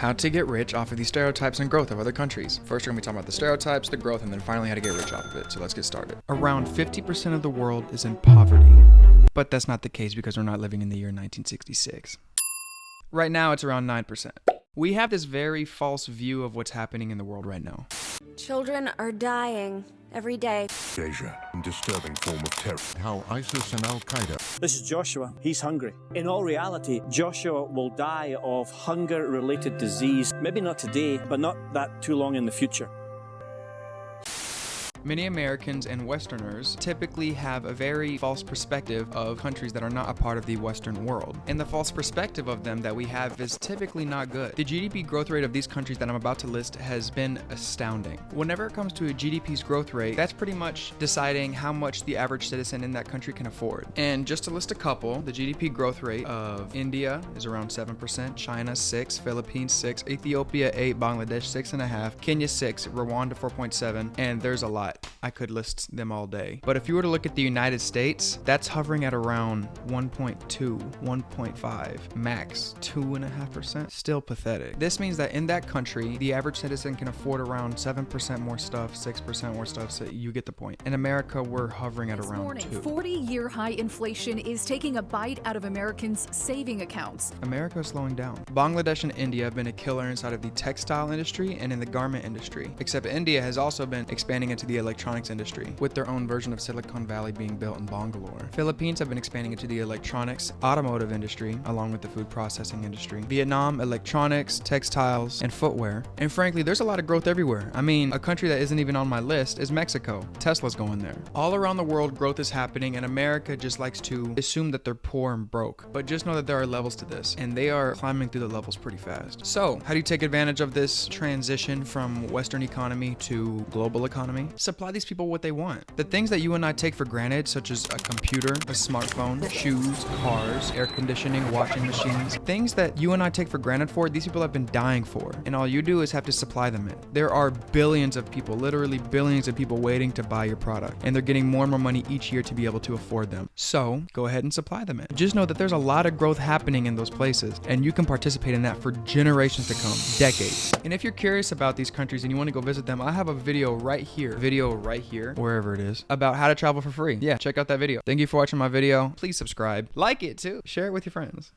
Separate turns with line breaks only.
how to get rich off of the stereotypes and growth of other countries. First, we're going to be talking about the stereotypes, the growth, and then finally how to get rich off of it. So let's get started. Around 50% of the world is in poverty, but that's not the case because we're not living in the year 1966. Right now, it's around 9%. We have this very false view of what's happening in the world right now.
Children are dying every day.
Asia, a disturbing form of terror. How ISIS and Al-Qaeda.
This is Joshua. He's hungry. In all reality, Joshua will die of hunger-related disease. Maybe not today, but not that too long in the future.
Many Americans and Westerners typically have a very false perspective of countries that are not a part of the Western world. And the false perspective of them that we have is typically not good. The GDP growth rate of these countries that I'm about to list has been astounding. Whenever it comes to a GDP's growth rate, that's pretty much deciding how much the average citizen in that country can afford. And just to list a couple, the GDP growth rate of India is around 7%, China 6%, Philippines 6%, Ethiopia 8%, Bangladesh 6.5%, Kenya 6%, Rwanda 4.7%, and there's a lot. I could list them all day. But if you were to look at the United States, that's hovering at around 1.2, 1.5, max 2.5%. Still pathetic. This means that in that country, the average citizen can afford around 7% more stuff, 6% more stuff, so you get the point. In America, we're hovering at around 2.
40-year high inflation is taking a bite out of Americans' saving accounts.
America is slowing down. Bangladesh and India have been a killer inside of the textile industry and in the garment industry, except India has also been expanding into the electronics industry, with their own version of Silicon Valley being built in Bangalore. Philippines have been expanding into the electronics, automotive industry, along with the food processing industry. Vietnam, electronics, textiles, and footwear. And frankly, there's a lot of growth everywhere. I mean, a country that isn't even on my list is Mexico. Tesla's going there. All around the world, growth is happening, and America just likes to assume that they're poor and broke. But just know that there are levels to this, and they are climbing through the levels pretty fast. So, how do you take advantage of this transition from Western economy to global economy? Supply these people what they want. The things that you and I take for granted, such as a computer, a smartphone, shoes, cars, air conditioning, washing machines, things that you and I take for granted for, these people have been dying for. And all you do is have to supply them in. There are billions of people, literally billions of people waiting to buy your product. And they're getting more and more money each year to be able to afford them. So go ahead and supply them in. Just know that there's a lot of growth happening in those places. And you can participate in that for generations to come, decades. And if you're curious about these countries and you want to go visit them, I have a video right here, wherever it is, about how to travel for free. Yeah, check out that video. Thank you for watching my video. Please subscribe. Like it too. Share it with your friends.